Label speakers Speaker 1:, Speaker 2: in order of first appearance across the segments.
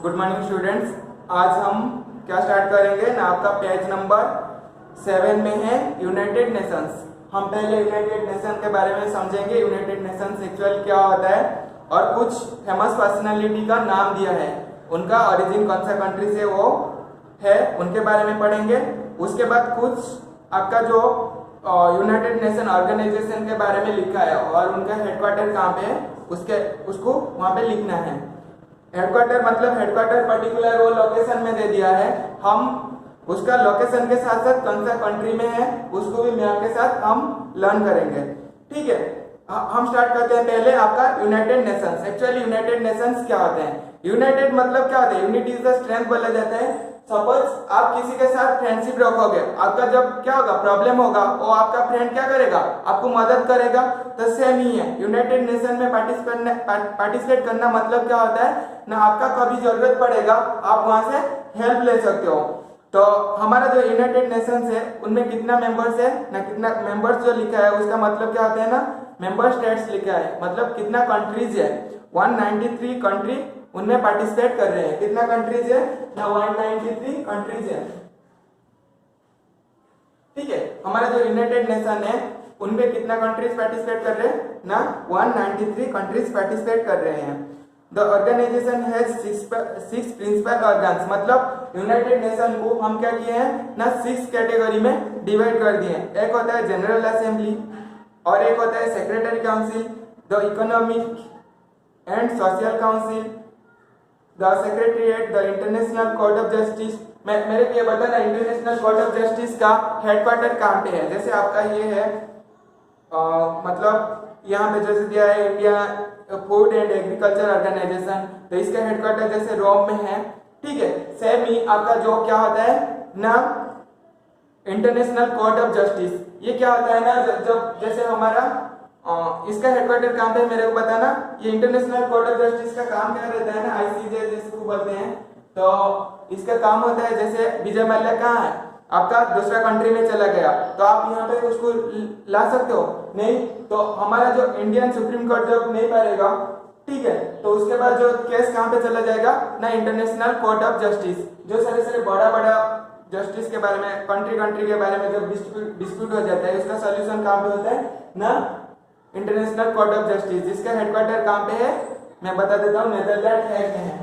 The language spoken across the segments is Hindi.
Speaker 1: Good morning students. आज हम क्या स्टार्ट करेंगे ना, आपका पेज नंबर 7 में है यूनाइटेड नेशंस। हम पहले यूनाइटेड नेशन के बारे में समझेंगे, यूनाइटेड नेशंस एक्चुअल क्या होता है और कुछ फेमस पर्सनालिटी का नाम दिया है, उनका ओरिजिन कौन सा कंट्री से वो है उनके बारे में पढ़ेंगे। उसके बाद कुछ आपका जो यूनाइटेड नेशन ऑर्गेनाइजेशन के बारे में लिखा है और उनका हेडक्वार्टर कहाँ पे है उसको वहाँ पे लिखना है। हेडक्वार्टर मतलब हेडक्वार्टर पर्टिकुलर वो लोकेशन में दे दिया है, हम उसका लोकेशन के साथ साथ कौन सा कंट्री में है उसको भी मैप के साथ हम लर्न करेंगे। ठीक है, हम स्टार्ट करते हैं पहले आपका United Nations. Actually United Nations क्या होते हैं? यूनाइटेड मतलब क्या होता है? यूनिटी इज द स्ट्रेंथ बोला जाता है। सपोज आप किसी के साथ फ्रेंडशिप रखोगे, आपका जब क्या होगा प्रॉब्लम होगा, वो आपका फ्रेंड क्या करेगा, आपको मदद करेगा। तो सेम ही है, यूनाइटेड नेशन में पार्टिसिपेट करना मतलब क्या होता है ना, आपका कभी जरूरत पड़ेगा आप वहां से हेल्प ले सकते हो। तो हमारा जो यूनाइटेड नेशंस है उनमें कितना मेंबर्स है ना, कितना मेंबर्स जो लिखा है उसका मतलब क्या होता है ना, मेंबर स्टेट्स लिखा है मतलब कितना कंट्रीज है। 193 कंट्री उनमें पार्टिसिपेट कर रहे हैं। कितना कंट्रीज है ना, 193 कंट्रीज है। ठीक है, हमारा जो यूनाइटेड नेशन है उनमें कितना कंट्रीज पार्टिसिपेट कर रहे हैं ना, 193 कंट्रीज पार्टिसिपेट कर रहे हैं। The organisation has 6 principal organs, मतलब यूनाइटेड नेशन को हम क्या किए हैं ना, 6 कैटेगरी में डिवाइड कर दिए हैं। एक होता है जनरल असेंबली और एक होता है secretary council, the economic and social council, the secretariat, the international court of justice. मेरे को ये बताना, इंटरनेशनल कोर्ट ऑफ जस्टिस का हेडक्वार्टर कहाँ पे है? जैसे आपका ये है मतलब यहाँ पे जैसे दिया है India food and agriculture organisation, तो इसका हेडक्वार्टर जैसे रोम में है। ठीक है, सेम ही आपका जो क्या होता है ना, इंटरनेशनल कोर्ट ऑफ जस्टिस, ये क्या होता है ना, जब जैसे हमारा इसका हेडक्वार्टर कहाँ पे मेरे को बताना। ये इंटरनेशनल कोर्ट ऑफ जस्टिस का काम क्या रहता है ना, आईसीजे जिसको बोलते हैं। तो इसका काम होता है जैसे विजय माल्या कहाँ है, आपका दूसरा कंट्री में चला गया तो आप यहाँ पे उसको ला सकते हो नहीं, तो हमारा जो इंडियन सुप्रीम कोर्ट जब नहीं पाएगा, ठीक है, तो उसके बाद जो केस कहाँ पे चला जाएगा ना, इंटरनेशनल कोर्ट ऑफ जस्टिस। जो सारे बड़ा बड़ा जस्टिस के बारे में, कंट्री के बारे में जब डिस्प्यूट हो जाता है, उसका सोल्यूशन कहाँ पे होता है ना, इंटरनेशनल कोर्ट ऑफ जस्टिस, जिसका हेडक्वार्टर कहाँ पे है मैं बता देता हूँ, नेदरलैंड हैग में है।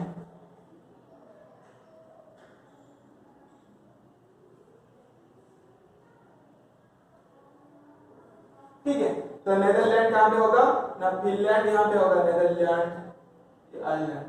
Speaker 1: ठीक है, तो नेदरलैंड कहाँ पे होगा ना, फिनलैंड यहाँ पे होगा, नेदरलैंड आइलैंड।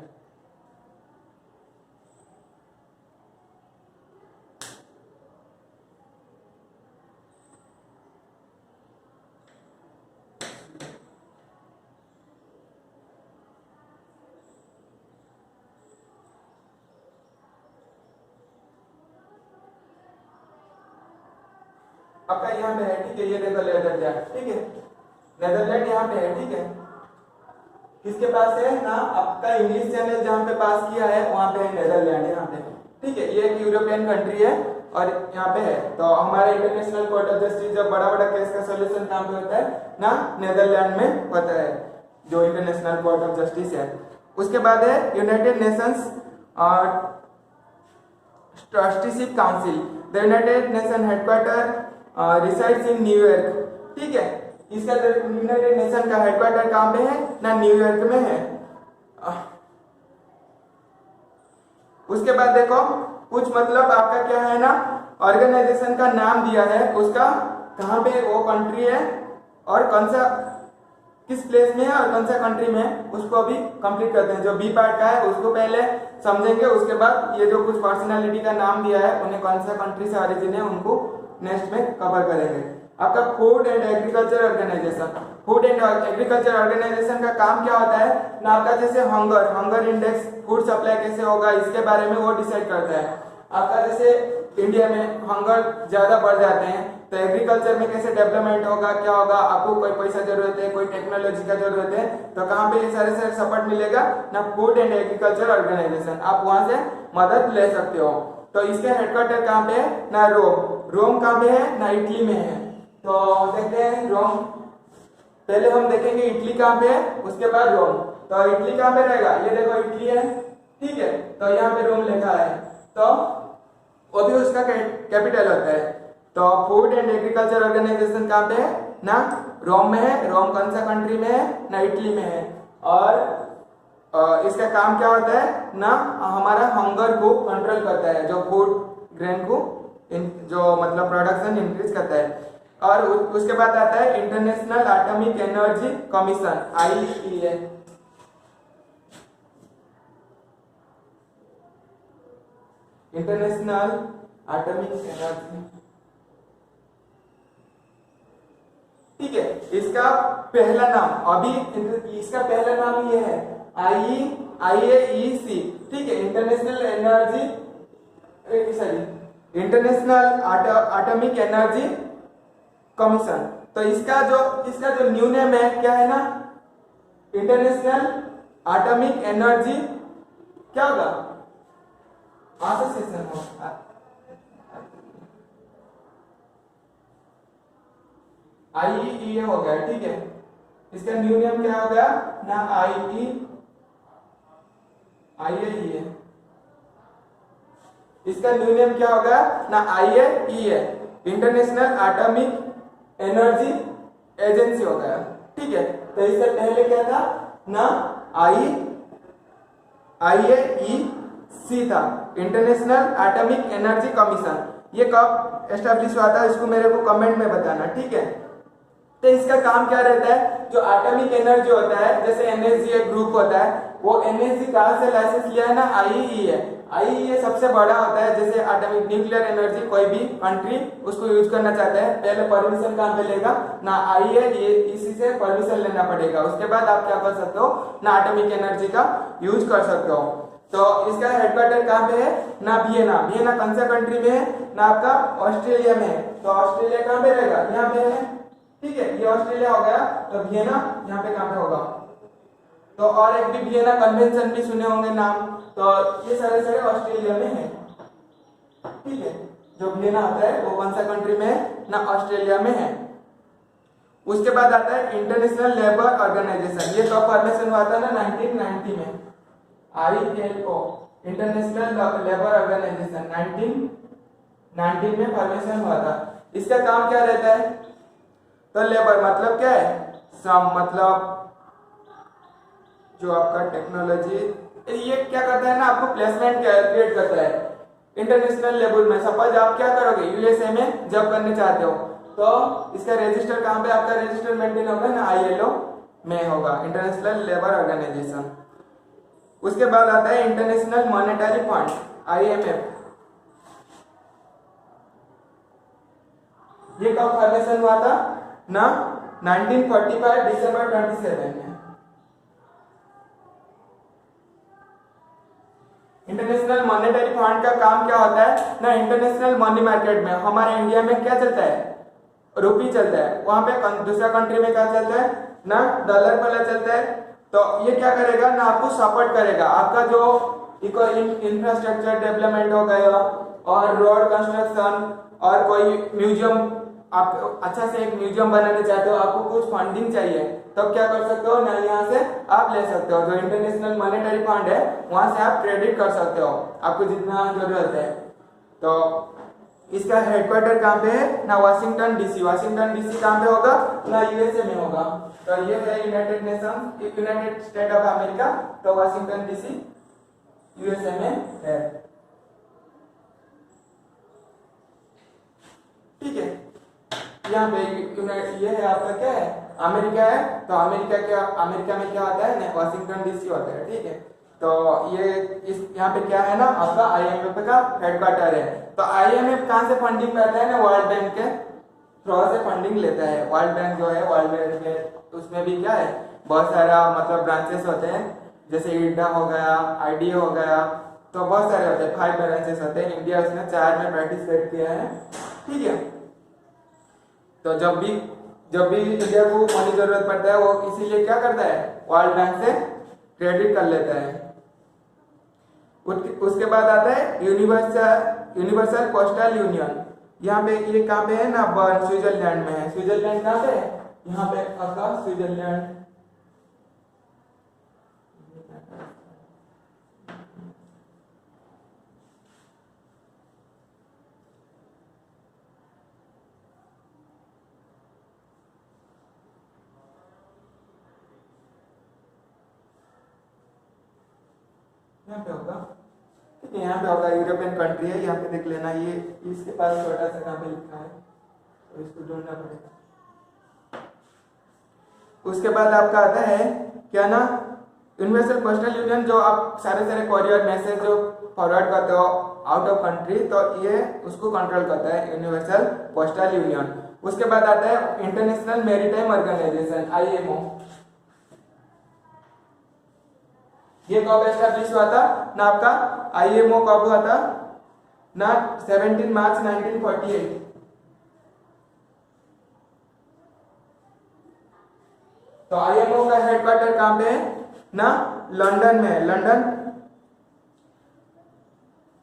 Speaker 1: आपका यहाँ पे है, ठीक है, ये देखो नेदरलैंड, ठीक है, नेदरलैंड यहाँ पे है। ठीक है, किसके पास है ना, आपका इंग्लिश चैनल जहाँ पे पास किया है वहाँ पे है नेदरलैंड यहाँ पे। ठीक है, ये एक यूरोपियन कंट्री है और यहाँ पे है। तो हमारा इंटरनेशनल कोर्ट ऑफ जस्टिस जब बड़ा बड़ा केस का सोल्यूशन कहाँ पे होता है ना, नेदरलैंड में होता है जो इंटरनेशनल कोर्ट ऑफ जस्टिस है। उसके बाद है United Nations trusteeship council. The United nation headquarter resides in New York. ठीक है, इसका यूनाइटेड नेशन का हेडक्वार्टर कहाँ पे है ना, न्यूयॉर्क में है। उसके बाद देखो कुछ मतलब आपका क्या है ना, ऑर्गेनाइजेशन का नाम दिया है, उसका कहाँ पे वो कंट्री है और कौन सा किस प्लेस में है और कौन सा कंट्री में है, उसको अभी कंप्लीट करते हैं। जो बी पार्ट का है उसको पहले समझेंगे, उसके बाद ये जो कुछ पर्सनालिटी का नाम दिया है उन्हें कौन सा कंट्री से ओरिजिन है उनको नेक्स्ट में कवर करेंगे। आपका food and agriculture organisation, food and agriculture organisation का काम क्या होता है ना, आपका जैसे हंगर इंडेक्स, फूड सप्लाई कैसे होगा इसके बारे में वो डिसाइड करता है। आपका जैसे इंडिया में हंगर ज्यादा बढ़ जाते हैं तो एग्रीकल्चर में कैसे डेवलपमेंट होगा, क्या होगा, आपको कोई पैसा जरूरत है, कोई टेक्नोलॉजी का जरूरत है, तो कहाँ पे ये सारे सपोर्ट मिलेगा ना, फूड एंड एग्रीकल्चर ऑर्गेनाइजेशन, आप वहां से मदद ले सकते हो। तो इसके हेडक्वार्टर कहाँ पे है ना, रोम कहाँ पे है ना, इटली में है। तो देखते हैं रोम, पहले हम देखेंगे इटली कहाँ पे है, उसके बाद रोम। तो इटली कहाँ पे रहेगा, ये देखो इटली है, ठीक है, तो यहाँ पे रोम लिखा है, तो वो भी उसका कैपिटल होता है। तो फूड एंड एग्रीकल्चर ऑर्गेनाइजेशन कहाँ पे है ना, रोम में है। रोम कौन सा कंट्री में है ना, इटली में है। और इसका काम क्या होता है ना, हमारा हंगर को कंट्रोल करता है, जो फूड ग्रेन को जो मतलब प्रोडक्शन इंक्रीज करता है। और उसके बाद आता है international atomic energy commission, IEA। International atomic energy, ठीक है। इसका पहला नाम अभी, इसका पहला नाम ये है IAEC, ठीक है, international energy, sorry, international atomic energy commission. तो इसका जो न्यू नेम है क्या है ना, इंटरनेशनल एटॉमिक एनर्जी क्या होगा, एसोसिएशन हो, IEA हो गया, ठीक है। इसका न्यू नेम क्या हो गया ना, IAEA। इसका न्यू नेम क्या होगा ना, IAEA, international atomic energy agency हो गया, ठीक है। तो इससे पहले क्या था ना, IAEC था, इंटरनेशनल एटॉमिक एनर्जी कमीशन। ये कब एस्टेब्लिश हुआ था, इसको मेरे को कमेंट में बताना, ठीक है। तो इसका काम क्या रहता है, जो एटॉमिक एनर्जी होता है, जैसे एनएसजी एक ग्रुप होता है, वो एनएसजी कहां से लाइसेंस लिया है ना, IEA सबसे बड़ा होता है। जैसे एटॉमिक न्यूक्लियर एनर्जी कोई भी कंट्री उसको यूज करना चाहता है, पहले परमिशन कहां पे लेगा ना, IAEC से परमिशन लेना पड़ेगा। उसके बाद आप क्या कर सकते हो ना, एटॉमिक एनर्जी का यूज कर सकते हो। तो इसका हेडक्वार्टर कहां पे है ना, वियना कौन सा कंट्री में है ना, आपका ऑस्ट्रेलिया में है। तो ऑस्ट्रेलिया कहां पे रहेगा, यहाँ पे है, ठीक है, ये ऑस्ट्रेलिया हो गया। तो वियना यहाँ पे कहां पे होगा, तो और एक भी वियना कन्वेंशन भी सुने होंगे नाम, तो ये सारे ऑस्ट्रेलिया में है, ठीक है। जो वियना होता है वो कौन सा कंट्री में है ना, ऑस्ट्रेलिया में है। उसके बाद आता है इंटरनेशनल लेबर ऑर्गेनाइजेशन। ये कब फॉर्मेशन हुआ था ना, 1990 में, ILO, इंटरनेशनल लेबर ऑर्गेनाइजेशन 1990 में फॉर्मेशन हुआ था। इसका काम क्या रहता है, तो लेबर मतलब क्या है, श्रम, मतलब जो आपका टेक्नोलॉजी, ये क्या करता है ना, आपको प्लेसमेंट क्रिएट करता है इंटरनेशनल लेवल में। सपोज आप क्या करोगे, USA में जॉब करने चाहते हो, तो इसका रजिस्टर कहाँ पे आपका रजिस्टर मेंटेन होगा ना, ILO में होगा, इंटरनेशनल लेबर ऑर्गेनाइजेशन। उसके बाद आता है इंटरनेशनल मॉनेटरी फंड, IMF। ये कब फॉर्मेशन हुआ था ना, 1945 दिसंबर 27 में। इंटरनेशनल मॉनेटरी फंड का काम क्या होता है ना, इंटरनेशनल मनी मार्केट में, हमारे इंडिया में क्या चलता है, रुपी चलता है, वहां पे दूसरा कंट्री में क्या चलता है ना, डॉलर वाला चलता है। तो ये क्या करेगा ना, आपको सपोर्ट करेगा, आपका जो इंफ्रास्ट्रक्चर डेवलपमेंट हो गया, और रोड कंस्ट्रक्शन, और कोई म्यूजियम, आप अच्छा से एक म्यूजियम बनाना चाहते हो, आपको कुछ फंडिंग चाहिए, तब क्या कर सकते हो ना, यहाँ से आप ले सकते हो। जो इंटरनेशनल मॉनेटरी फंड है वहां से आप क्रेडिट कर सकते हो, आपको जितना जरूरत है। तो इसका हेडक्वार्टर कहाँ पे है ना, वाशिंगटन DC। वाशिंगटन DC कहाँ पे होगा ना, USA में होगा। तो ये है United nation, United state of America. तो वाशिंगटन DC USA में है, ठीक है। यहाँ पे ये है आपका क्या है, अमेरिका है। तो अमेरिका में क्या होता है, वाशिंगटन DC होता है, ठीक है। तो ये यहाँ पे क्या है ना, आपका IMF का हेडक्वार्टर है। तो IMF कहाँ से फंडिंग करता है ना, वर्ल्ड बैंक के थ्रू से फंडिंग लेता है। वर्ल्ड बैंक जो है, वर्ल्ड बैंक में उसमें भी क्या है, बहुत सारा मतलब ब्रांचेस होते हैं, जैसे IDA हो गया, IDA हो गया, तो बहुत सारे होते हैं, 5 ब्रांचेस होते हैं। इंडिया उसमें 4 में पार्टिसिपेट किया है, ठीक है। तो जब भी इंडिया को मनी जरूरत पड़ता है, वो इसीलिए क्या करता है, वर्ल्ड बैंक से क्रेडिट कर लेता है। उसके बाद आता है यूनिवर्सल पोस्टल यूनियन। यहाँ पे ये कहाँ पे है ना, बर्न, स्विट्जरलैंड में है। स्विट्जरलैंड कहाँ पे है, यहाँ पे आपका स्विट्जरलैंड, यहाँ पे होगा, ठीक है, यहाँ पे होगा यूरोपियन कंट्री है, यहाँ पे देख लेना, ये इसके पास छोटा सा कहाँ पे लिखा है तो इसको ढूंढना पड़ेगा। उसके बाद आपका आता है क्या ना, यूनिवर्सल पोस्टल यूनियन, जो आप सारे सारे कोरियर मैसेज जो फॉरवर्ड करते हो आउट ऑफ कंट्री, तो ये उसको कंट्रोल करता है यूनिवर्सल पोस्टल यूनियन। उसके बाद आता है इंटरनेशनल मैरीटाइम ऑर्गेनाइजेशन, IMO। ये कब एस्टैब्लिश हुआ था ना आपका, IMO कब हुआ था ना, 17 मार्च 1948। तो IMO का हेडक्वार्टर कहां पे है ना, लंदन में है, लंदन,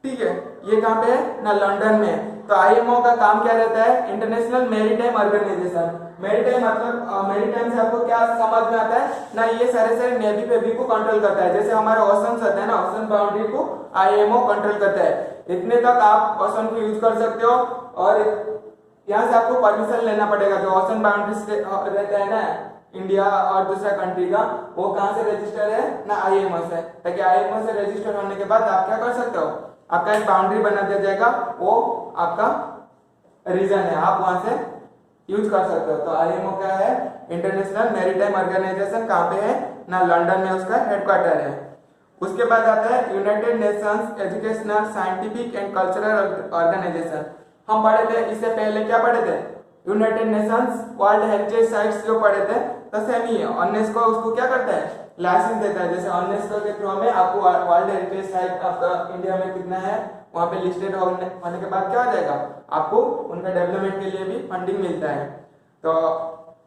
Speaker 1: ठीक है, ये कहां पे है ना, लंदन में। तो IMO का काम क्या रहता है, इंटरनेशनल मैरीटाइम ऑर्गेनाइजेशन। मैरीटाइम मतलब, मैरीटाइम से आपको क्या समझ में आता है ना, ये सारे सारे नेवी फेवी को कंट्रोल करता है, जैसे हमारे ओशन होता है ना, ओशन बाउंड्री को IMO कंट्रोल करता है। इतने तक आप ओशन को यूज कर सकते हो, और यहाँ से आपको परमिशन लेना पड़ेगा, जो ओशन बाउंड्री रहता है ना इंडिया और दूसरा कंट्री का, वो कहां से रजिस्टर है ना, IMO से। ताकि IMO से रजिस्टर होने के बाद आप क्या कर सकते हो, आपका एक बाउंड्री बना दिया जाएगा, वो आपका रीजन है, आप वहां से यूज कर सकते हो। तो IMO क्या है, इंटरनेशनल मैरीटाइम ऑर्गेनाइजेशन, कहां पे है ना, लंदन में उसका हेडक्वार्टर है। उसके बाद आता है United Nations educational scientific and cultural organisation. हम पढ़े थे इससे पहले, क्या पढ़े थे, United Nations world heritage sites जो पढ़े थे, तो सेम ही है। यूनेस्को उसको क्या करता है, लाइसेंस देता है। जैसे यूनेस्को के थ्रू में आपको वर्ल्ड हेरिटेज साइट आपका इंडिया में कितना है, वहां पे लिस्टेड होने के बाद क्या हो जाएगा, आपको उनका डेवलपमेंट के लिए भी फंडिंग मिलता है। तो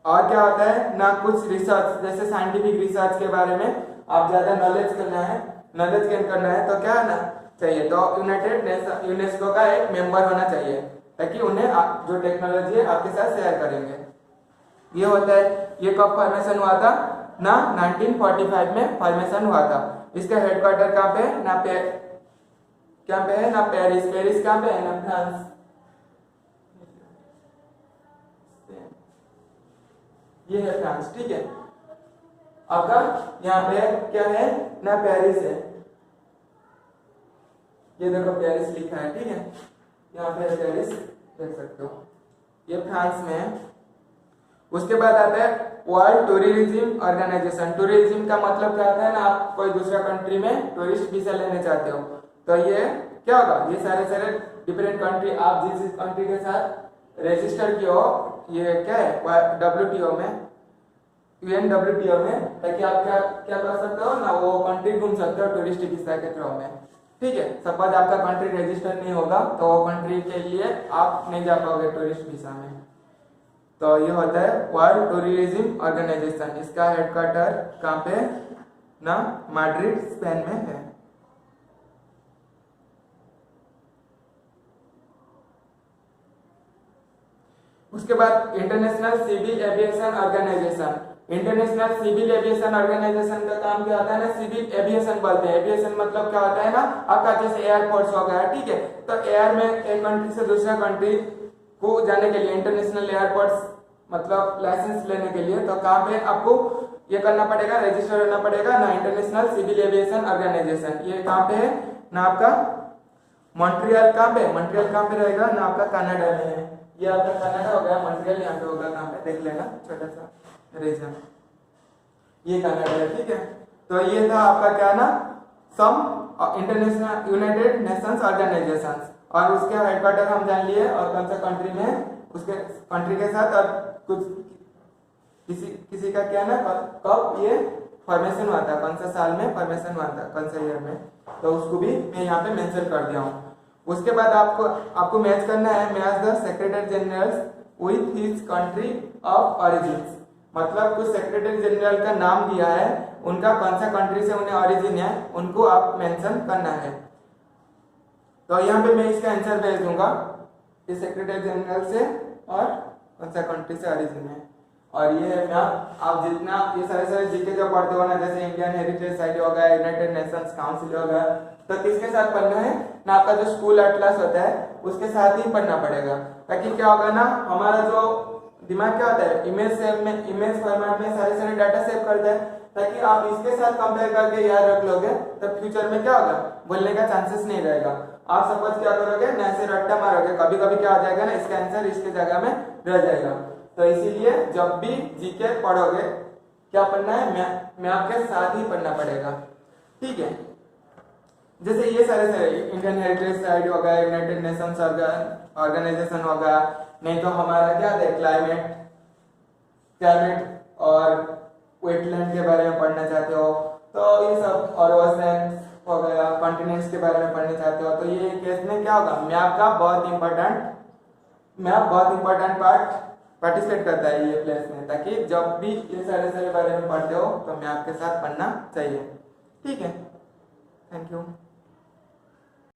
Speaker 1: और क्या होता है ना, कुछ रिसर्च, जैसे साइंटिफिक रिसर्च के बारे में आप ज्यादा नॉलेज करना है, नॉलेज गेन करना है, तो क्या ना चाहिए, तो यूनाइटेड यूनेस्को का एक मेंबर होना चाहिए, ताकि उन्हें जो टेक्नोलॉजी है आपके साथ शेयर करेंगे। ये होता है, ये कब फॉर्मेशन हुआ था ना, 1945 में फॉर्मेशन हुआ था। इसका हेडक्वार्टर कहाँ पे है ना, क्या पे है ना, पेरिस। पेरिस कहाँ पे है ना, फ्रांस। ये है फ्रांस, ठीक है। आपका यहाँ पे क्या है ना, पेरिस है, ये देखो पेरिस लिखा है, ठीक है, यहाँ पे पेरिस देख सकते हो, ये फ्रांस में है। उसके बाद आता है वर्ल्ड टूरिज्म ऑर्गेनाइजेशन। टूरिज्म का मतलब क्या होता है ना, आप कोई दूसरा कंट्री में टूरिस्ट वीजा लेने चाहते हो, तो ये क्या होगा, ये सारे सारे डिफरेंट कंट्री, आप जिस कंट्री के साथ रजिस्टर किए हो, ये क्या है, WTO में, UNWTO में, ताकि आप क्या क्या कर सकते हो ना, वो कंट्री घूम सकते हो टूरिस्ट वीजा के थ्रू में, ठीक है। सपोज आपका कंट्री रजिस्टर नहीं होगा, तो वो कंट्री के लिए आप नहीं जा पाओगे टूरिस्ट वीजा में। तो ये होता है वर्ल्ड टूरिज्म ऑर्गेनाइजेशन। इसका हेडक्वार्टर कहाँ पे ना, मैड्रिड स्पेन में है। उसके बाद international civil aviation organisation. International civil aviation organisation का काम क्या होता है ना, सिविल एविएशन बोलते हैं। एविएशन मतलब क्या होता है ना, आपका जैसे एयरफोर्स हो गया, ठीक है, तो एयर में एक कंट्री से दूसरा कंट्री को जाने के लिए इंटरनेशनल एयरपोर्ट्स मतलब लाइसेंस लेने के लिए, तो कहाँ पे आपको ये करना पड़ेगा, रजिस्टर होना पड़ेगा ना, इंटरनेशनल सिविल एविएशन ऑर्गेनाइजेशन। ये कहाँ पे है ना, आपका मॉन्ट्रियल। कहाँ पे, मॉन्ट्रियल कहाँ पे रहेगा ना, आपका कनाडा में है। ये आपका कनाडा हो गया, मॉन्ट्रियल यहाँ पे होगा, कहाँ पे देख लेना, छोटा सा रीजन, ये कनाडा है, ठीक है। तो ये था आपका क्या ना, some international United Nations organisations, और उसके हेडक्वार्टर हम जान लिए, और कौन सा कंट्री में, उसके कंट्री के साथ, और कुछ किसी का क्या ना, कब ये फॉर्मेशन हुआ था, कौन सा साल में फॉर्मेशन हुआ था, कौन सा ईयर में, तो उसको भी मैं यहाँ पे मेंशन कर दिया हूँ। उसके बाद आपको मैच करना है, match the secretary general with his country of origin. मतलब कुछ सेक्रेटरी जनरल का नाम दिया है, उनका कौन सा कंट्री से उन्हें ऑरिजिन है, उनको आप मेंशन करना है। तो यहाँ पे मैं इसका आंसर भेज दूंगा, इस सेक्रेटरी जनरल से और कौन सा कंट्री से ऑरिजिन है। और ये है मैम, आप जितना ये सारे सारे जीके जो पढ़ते हो ना, जैसे इंडियन हेरिटेज साइट हो गया, यूनाइटेड नेशंस काउंसिल हो गया, तो किसके साथ पढ़ना है ना, आपका जो स्कूल एटलस होता है उसके साथ ही पढ़ना पड़ेगा। ताकि क्या होगा ना, हमारा जो दिमाग क्या होता है, इमेज फॉर्मेट में सारे सारे डाटा सेव करता है, ताकि आप इसके साथ कंपेयर करके याद रख लोगे, तब फ्यूचर में क्या होगा, बोलने का चांसेस नहीं रहेगा। आप सपोज क्या करोगे, ना ऐसे रट्टा मारोगे, कभी कभी क्या हो जाएगा ना, इसका आंसर इसके जगह में रह जाएगा। तो इसीलिए जब भी जीके पढ़ोगे क्या पढ़ना है, मैप के साथ ही पढ़ना पड़ेगा, ठीक है। जैसे ये सारे इंडियन हेरिटेज साइट होगा, यूनाइटेड नेशंस ऑर्गेनाइजेशन होगा, नहीं तो हमारा क्या है क्लाइमेट और वेटलैंड के बारे में पढ़ना चाहते हो तो ये सब, और ओशन हो गया, कॉन्टिनेंट्स के बारे में पढ़ना चाहते हो तो ये केस में क्या होगा, मैप बहुत इंपॉर्टेंट पार्टिसिपेट करता है ये प्लेस में, ताकि जब भी ये सारे बारे में पढ़ते हो तो मैप के साथ पढ़ना चाहिए, ठीक है। Thank you.